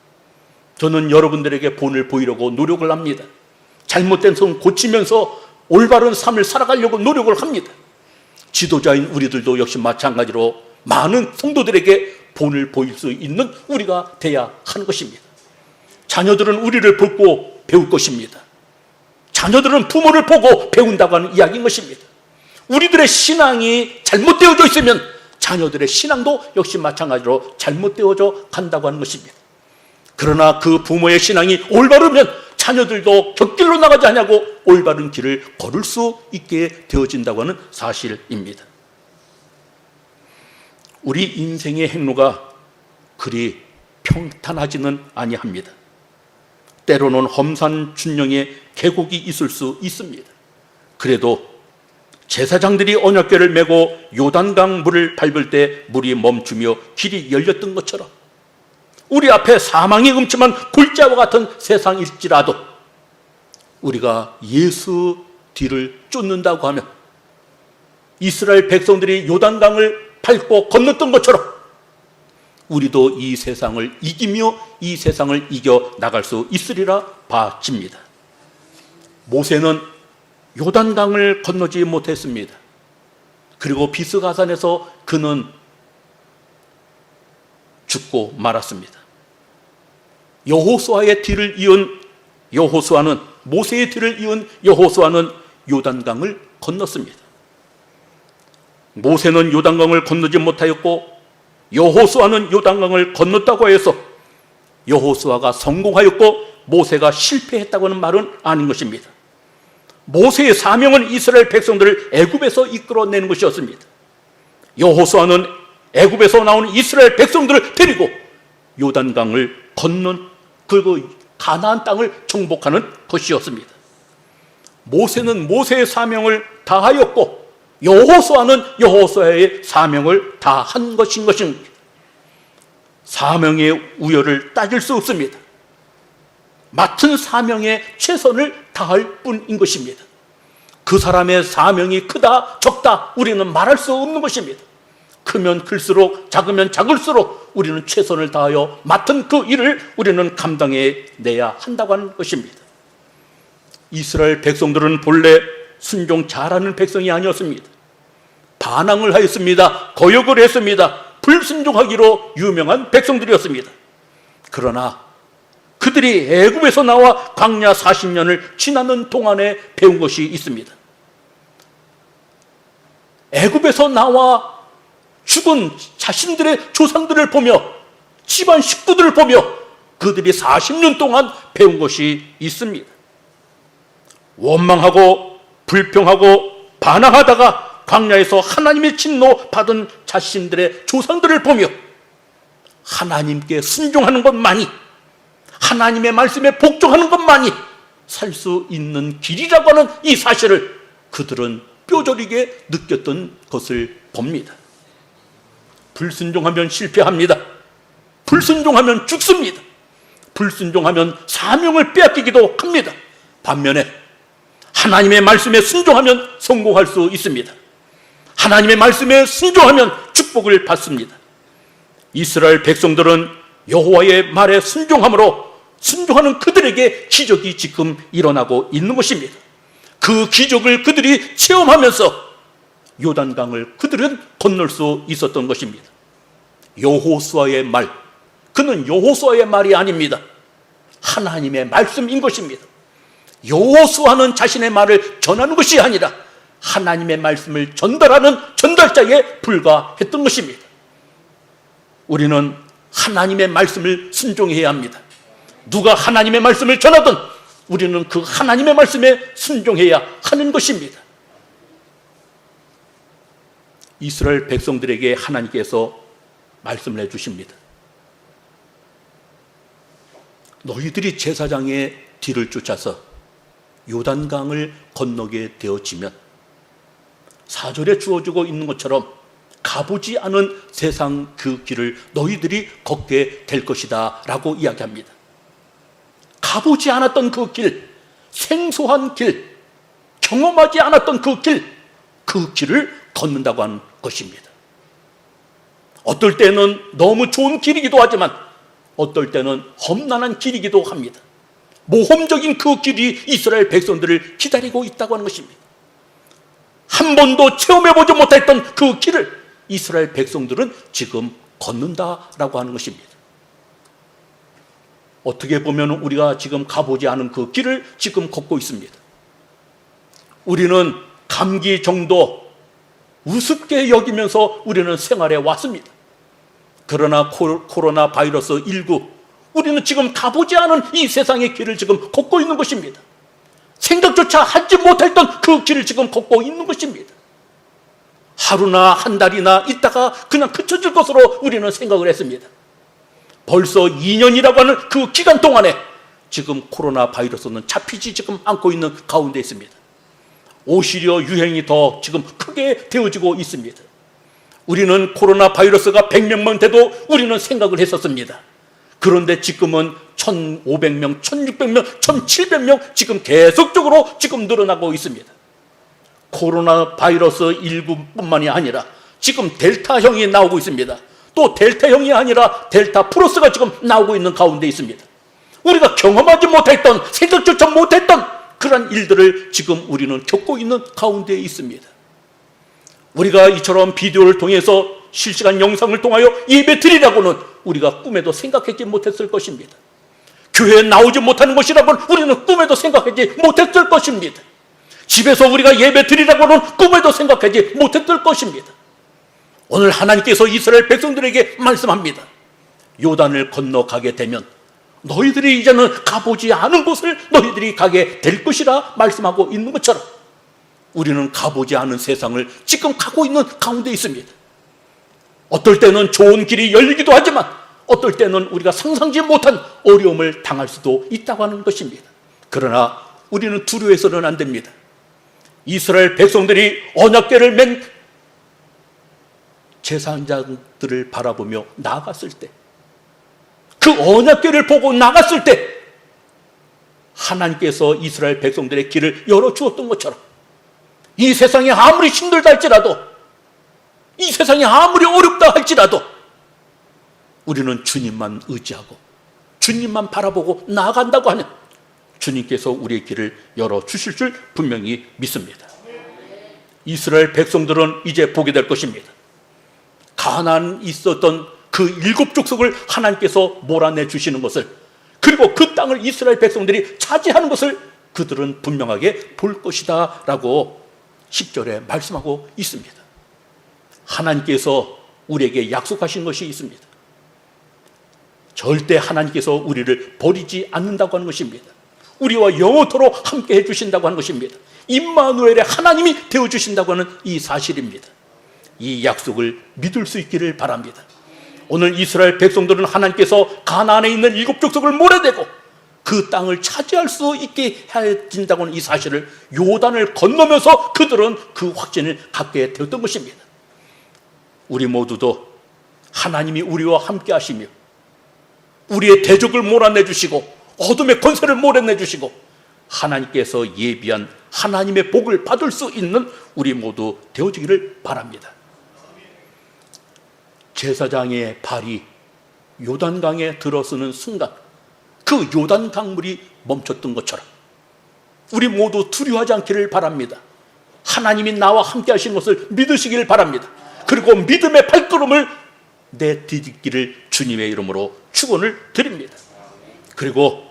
저는 여러분들에게 본을 보이려고 노력을 합니다. 잘못된 성 고치면서 올바른 삶을 살아가려고 노력을 합니다. 지도자인 우리들도 역시 마찬가지로 많은 성도들에게 본을 보일 수 있는 우리가 돼야 하는 것입니다. 자녀들은 우리를 보고 배울 것입니다. 자녀들은 부모를 보고 배운다고 하는 이야기인 것입니다. 우리들의 신앙이 잘못되어져 있으면 자녀들의 신앙도 역시 마찬가지로 잘못되어져 간다고 하는 것입니다. 그러나 그 부모의 신앙이 올바르면 자녀들도 곁길로 나가지 않냐고 올바른 길을 걸을 수 있게 되어진다고 하는 사실입니다. 우리 인생의 행로가 그리 평탄하지는 아니합니다. 때로는 험산준령의 계곡이 있을 수 있습니다. 그래도 제사장들이 언약궤를 메고 요단강 물을 밟을 때 물이 멈추며 길이 열렸던 것처럼 우리 앞에 사망의 음침한 골짜기와 같은 세상일지라도 우리가 예수 뒤를 쫓는다고 하면 이스라엘 백성들이 요단강을 밟고 건넜던 것처럼 우리도 이 세상을 이기며 이 세상을 이겨 나갈 수 있으리라 봐집니다. 모세는 요단강을 건너지 못했습니다. 그리고 비스가산에서 그는 죽고 말았습니다. 여호수아의 뒤를 이은 여호수아는, 모세의 뒤를 이은 여호수아는 요단강을 건넜습니다. 모세는 요단강을 건너지 못하였고 여호수아는 요단강을 건넜다고 해서 여호수아가 성공하였고 모세가 실패했다고 하는 말은 아닌 것입니다. 모세의 사명은 이스라엘 백성들을 애굽에서 이끌어내는 것이었습니다. 여호수아는 애굽에서 나온 이스라엘 백성들을 데리고 요단강을 건넌 그 가나안 땅을 정복하는 것이었습니다. 모세는 모세의 사명을 다하였고 여호수아는 여호수아의 사명을 다한 것인 것입니다. 사명의 우열을 따질 수 없습니다. 맡은 사명에 최선을 다할 뿐인 것입니다. 그 사람의 사명이 크다 적다 우리는 말할 수 없는 것입니다. 크면 클수록 작으면 작을수록 우리는 최선을 다하여 맡은 그 일을 우리는 감당해내야 한다고 하는 것입니다. 이스라엘 백성들은 본래 순종 잘하는 백성이 아니었습니다. 반항을 하였습니다. 거역을 했습니다. 불순종하기로 유명한 백성들이었습니다. 그러나 그들이 애굽에서 나와 광야 40년을 지나는 동안에 배운 것이 있습니다. 애굽에서 나와 죽은 자신들의 조상들을 보며 집안 식구들을 보며 그들이 40년 동안 배운 것이 있습니다. 원망하고 불평하고 반항하다가 광야에서 하나님의 진노 받은 자신들의 조상들을 보며 하나님께 순종하는 것만이, 하나님의 말씀에 복종하는 것만이 살 수 있는 길이라고 하는 이 사실을 그들은 뼈저리게 느꼈던 것을 봅니다. 불순종하면 실패합니다. 불순종하면 죽습니다. 불순종하면 사명을 빼앗기기도 합니다. 반면에 하나님의 말씀에 순종하면 성공할 수 있습니다. 하나님의 말씀에 순종하면 축복을 받습니다. 이스라엘 백성들은 여호와의 말에 순종함으로 순종하는 그들에게 기적이 지금 일어나고 있는 것입니다. 그 기적을 그들이 체험하면서 요단강을 그들은 건널 수 있었던 것입니다. 여호수아의 말, 그는 여호수아의 말이 아닙니다. 하나님의 말씀인 것입니다. 여호수아는 자신의 말을 전하는 것이 아니라 하나님의 말씀을 전달하는 전달자에 불과했던 것입니다. 우리는 하나님의 말씀을 순종해야 합니다. 누가 하나님의 말씀을 전하든 우리는 그 하나님의 말씀에 순종해야 하는 것입니다. 이스라엘 백성들에게 하나님께서 말씀을 해주십니다. 너희들이 제사장의 뒤를 쫓아서 요단강을 건너게 되어지면 4절에 주어지고 있는 것처럼 가보지 않은 세상 그 길을 너희들이 걷게 될 것이다 라고 이야기합니다. 가보지 않았던 그 길, 생소한 길, 경험하지 않았던 그 길을 걷는다고 하는 것입니다. 어떨 때는 너무 좋은 길이기도 하지만 어떨 때는 험난한 길이기도 합니다. 모험적인 그 길이 이스라엘 백성들을 기다리고 있다고 하는 것입니다. 한 번도 체험해보지 못했던 그 길을 이스라엘 백성들은 지금 걷는다라고 하는 것입니다. 어떻게 보면 우리가 지금 가보지 않은 그 길을 지금 걷고 있습니다. 우리는 감기 정도 우습게 여기면서 우리는 생활해 왔습니다. 그러나 코로나 바이러스 19, 우리는 지금 가보지 않은 이 세상의 길을 지금 걷고 있는 것입니다. 생각조차 하지 못했던 그 길을 지금 걷고 있는 것입니다. 하루나 한 달이나 있다가 그냥 그쳐질 것으로 우리는 생각을 했습니다. 벌써 2년이라고 하는 그 기간 동안에 지금 코로나 바이러스는 잡히지 지금 않고 있는 가운데 있습니다. 오히려 유행이 더 지금 크게 되어지고 있습니다. 우리는 코로나 바이러스가 100명만 돼도 우리는 생각을 했었습니다. 그런데 지금은 1,500명, 1,600명, 1,700명 지금 계속적으로 지금 늘어나고 있습니다. 코로나 바이러스 19뿐만이 아니라 지금 델타형이 나오고 있습니다. 또 델타형이 아니라 델타 플러스가 지금 나오고 있는 가운데 있습니다. 우리가 경험하지 못했던, 생각조차 못했던 그런 일들을 지금 우리는 겪고 있는 가운데 있습니다. 우리가 이처럼 비디오를 통해서 실시간 영상을 통하여 예배 드리라고는 우리가 꿈에도 생각하지 못했을 것입니다. 교회에 나오지 못하는 것이라고는 우리는 꿈에도 생각하지 못했을 것입니다. 집에서 우리가 예배 드리라고는 꿈에도 생각하지 못했을 것입니다. 오늘 하나님께서 이스라엘 백성들에게 말씀합니다. 요단을 건너가게 되면 너희들이 이제는 가보지 않은 곳을 너희들이 가게 될 것이라 말씀하고 있는 것처럼 우리는 가보지 않은 세상을 지금 가고 있는 가운데 있습니다. 어떨 때는 좋은 길이 열리기도 하지만 어떨 때는 우리가 상상지 못한 어려움을 당할 수도 있다고 하는 것입니다. 그러나 우리는 두려워해서는 안 됩니다. 이스라엘 백성들이 언약궤를 맨 제사장들을 바라보며 나갔을 때, 그 언약궤를 보고 나갔을 때 하나님께서 이스라엘 백성들의 길을 열어주었던 것처럼 이 세상이 아무리 힘들다 할지라도 이 세상이 아무리 어렵다 할지라도 우리는 주님만 의지하고 주님만 바라보고 나아간다고 하면 주님께서 우리의 길을 열어주실 줄 분명히 믿습니다. 이스라엘 백성들은 이제 보게 될 것입니다. 가나안에 있었던 그 7 족속을 하나님께서 몰아내 주시는 것을, 그리고 그 땅을 이스라엘 백성들이 차지하는 것을 그들은 분명하게 볼 것이다 라고 10절에 말씀하고 있습니다. 하나님께서 우리에게 약속하신 것이 있습니다. 절대 하나님께서 우리를 버리지 않는다고 하는 것입니다. 우리와 영원토록 함께 해주신다고 하는 것입니다. 임마누엘의 하나님이 되어주신다고 하는 이 사실입니다. 이 약속을 믿을 수 있기를 바랍니다. 오늘 이스라엘 백성들은 하나님께서 가나안에 있는 7 족속을 몰아내고 그 땅을 차지할 수 있게 해진다고 하는 이 사실을 요단을 건너면서 그들은 그 확신을 갖게 되었던 것입니다. 우리 모두도 하나님이 우리와 함께 하시며 우리의 대적을 몰아내 주시고 어둠의 권세를 몰아내 주시고 하나님께서 예비한 하나님의 복을 받을 수 있는 우리 모두 되어지기를 바랍니다. 제사장의 발이 요단강에 들어서는 순간 그 요단 강물이 멈췄던 것처럼 우리 모두 두려워하지 않기를 바랍니다. 하나님이 나와 함께 하신 것을 믿으시기를 바랍니다. 그리고 믿음의 발걸음을 내디디기를 주님의 이름으로 축원을 드립니다. 그리고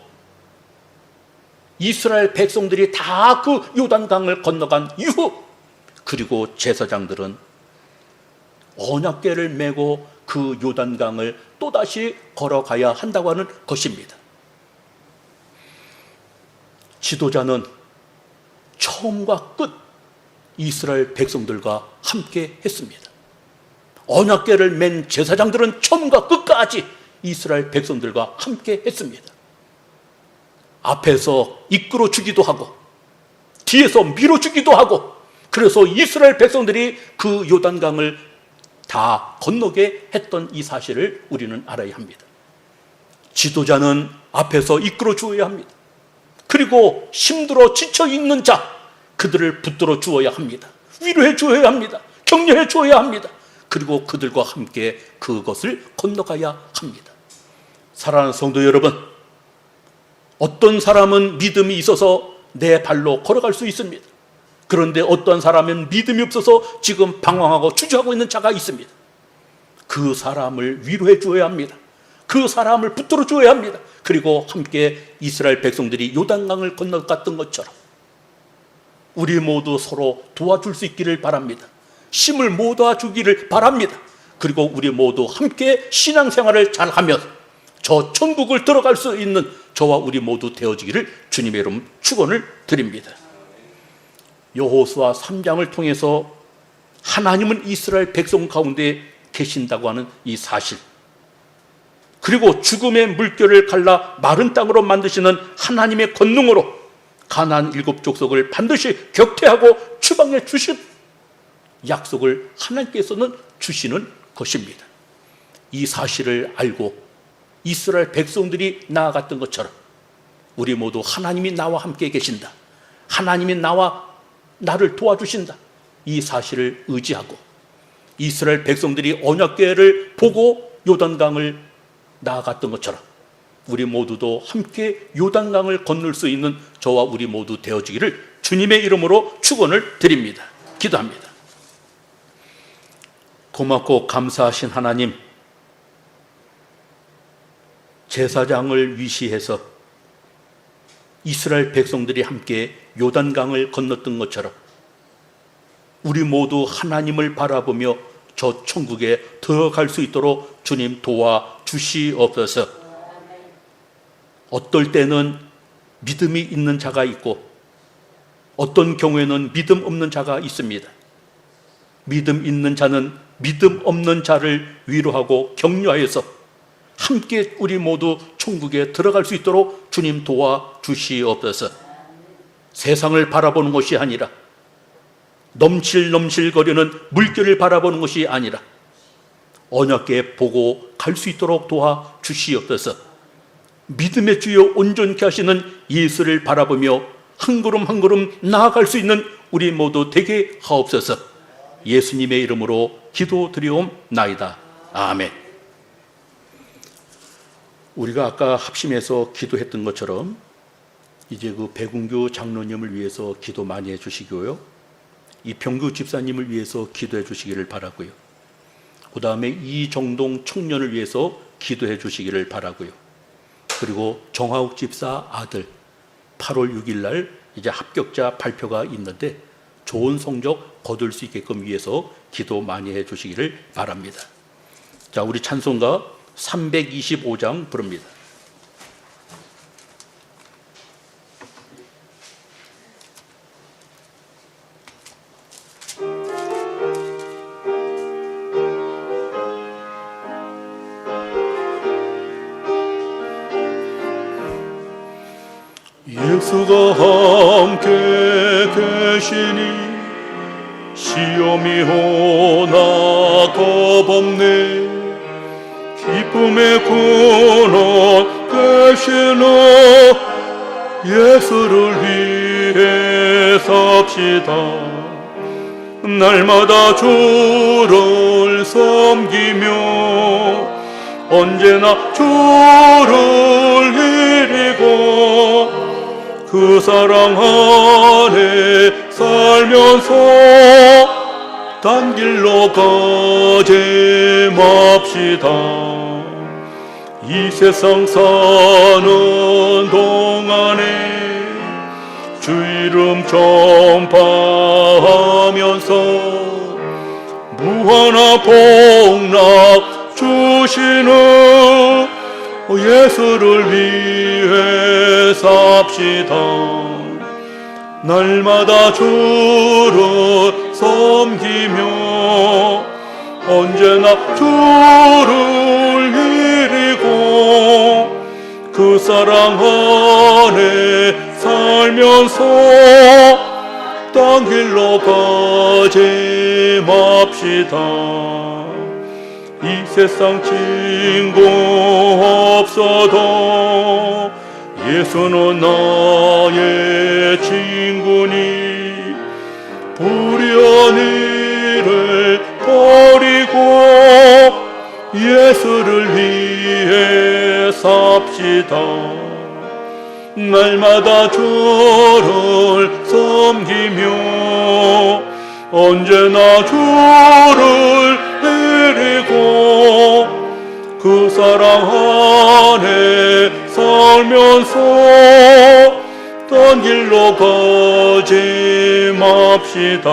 이스라엘 백성들이 다 그 요단강을 건너간 이후, 그리고 제사장들은 언약궤를 메고 그 요단강을 또다시 걸어가야 한다고 하는 것입니다. 지도자는 처음과 끝 이스라엘 백성들과 함께 했습니다. 언약궤를 맨 제사장들은 처음과 끝까지 이스라엘 백성들과 함께 했습니다. 앞에서 이끌어 주기도 하고 뒤에서 밀어 주기도 하고, 그래서 이스라엘 백성들이 그 요단강을 다 건너게 했던 이 사실을 우리는 알아야 합니다. 지도자는 앞에서 이끌어 주어야 합니다. 그리고 힘들어 지쳐 있는 자, 그들을 붙들어 주어야 합니다. 위로해 주어야 합니다. 격려해 주어야 합니다. 그리고 그들과 함께 그것을 건너가야 합니다. 사랑하는 성도 여러분, 어떤 사람은 믿음이 있어서 내 발로 걸어갈 수 있습니다. 그런데 어떤 사람은 믿음이 없어서 지금 방황하고 주저하고 있는 자가 있습니다. 그 사람을 위로해 주어야 합니다. 그 사람을 붙들어 주어야 합니다. 그리고 함께 이스라엘 백성들이 요단강을 건너갔던 것처럼 우리 모두 서로 도와줄 수 있기를 바랍니다. 힘을 모아주기를 바랍니다. 그리고 우리 모두 함께 신앙생활을 잘하면 저 천국을 들어갈 수 있는 저와 우리 모두 되어지기를 주님의 이름 축원을 드립니다. 여호수아 3장을 통해서 하나님은 이스라엘 백성 가운데 계신다고 하는 이 사실, 그리고 죽음의 물결을 갈라 마른 땅으로 만드시는 하나님의 권능으로 가나안 7 족속을 반드시 격퇴하고 추방해 주실 약속을 하나님께서는 주시는 것입니다. 이 사실을 알고 이스라엘 백성들이 나아갔던 것처럼 우리 모두 하나님이 나와 함께 계신다, 하나님이 나를 도와주신다, 이 사실을 의지하고 이스라엘 백성들이 언약궤를 보고 요단강을 나아갔던 것처럼 우리 모두도 함께 요단강을 건널 수 있는 저와 우리 모두 되어지기를 주님의 이름으로 축원을 드립니다. 기도합니다. 고맙고 감사하신 하나님, 제사장을 위시해서 이스라엘 백성들이 함께 요단강을 건넜던 것처럼 우리 모두 하나님을 바라보며 저 천국에 들어갈 수 있도록 주님 도와주시옵소서. 어떨 때는 믿음이 있는 자가 있고 어떤 경우에는 믿음 없는 자가 있습니다. 믿음 있는 자는 믿음 없는 자를 위로하고 격려하여서 함께 우리 모두 천국에 들어갈 수 있도록 주님 도와주시옵소서. 세상을 바라보는 것이 아니라 넘실넘실거리는 물결을 바라보는 것이 아니라 언약궤 보고 갈 수 있도록 도와주시옵소서. 믿음의 주여 온전케 하시는 예수를 바라보며 한 걸음 한 걸음 나아갈 수 있는 우리 모두 되게 하옵소서. 예수님의 이름으로 기도드리옵나이다. 아멘. 우리가 아까 합심해서 기도했던 것처럼 이제 그 백운규 장로님을 위해서 기도 많이 해주시고요, 이병규 집사님을 위해서 기도해 주시기를 바라고요, 그 다음에 이정동 청년을 위해서 기도해 주시기를 바라고요, 그리고 정하욱 집사 아들 8월 6일 날 이제 합격자 발표가 있는데 좋은 성적 거둘 수 있게끔 위해서 기도 많이 해 주시기를 바랍니다. 자, 우리 찬송가 325장 부릅니다. 예수가 함께 계시니 시험이 오나 겁없네. 기쁨의 근원 되시는 예수를 위해 삽시다. 날마다 주를 섬기며 언제나 주를 이리고 그 사랑 안에 살면서 단 길로 가지 맙시다. 이 세상 사는 동안에 주 이름 전파하면서 무한한 복락 주시는 예수를 위해 삽시다. 날마다 주를 섬기며 언제나 주를 이리고 그 사랑 안에 살면서 딴 길로 가지 맙시다. 이 세상 친구 없어도 예수는 나의 친구니 불의한 일을 버리고 예수를 위해 삽시다. 날마다 주를 섬기며 언제나 주를 이리고 그 사랑 안에 살면서 딴 길로 가지 맙시다.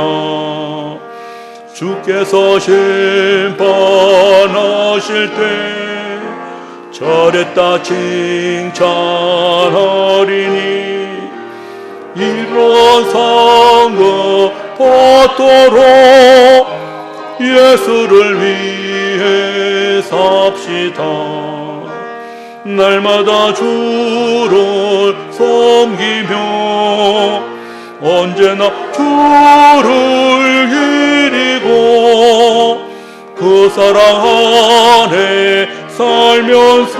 주께서 심판하실 때 잘했다 칭찬하리니 이런 상급 받도록 예수를 위해 삽시다. 날마다 주를 섬기며 언제나 주를 이리고 그 사랑 안에 살면서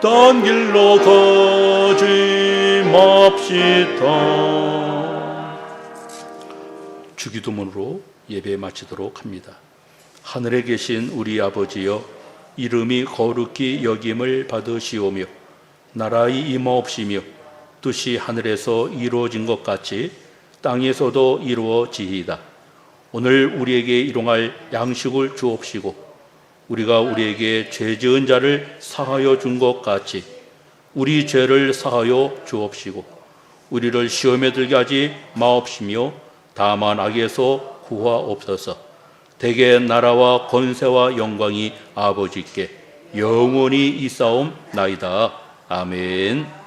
딴 길로 가지 맙시다. 주기도문으로 예배 마치도록 합니다. 하늘에 계신 우리 아버지여, 이름이 거룩히 여김을 받으시오며 나라의 임하옵시며 뜻이 하늘에서 이루어진 것 같이 땅에서도 이루어지이다. 오늘 우리에게 일용할 양식을 주옵시고 우리가 우리에게 죄 지은 자를 사하여 준 것 같이 우리 죄를 사하여 주옵시고 우리를 시험에 들게 하지 마옵시며 다만 악에서 구하옵소서. 대개 나라와 권세와 영광이 아버지께 영원히 있사옵나이다. 아멘.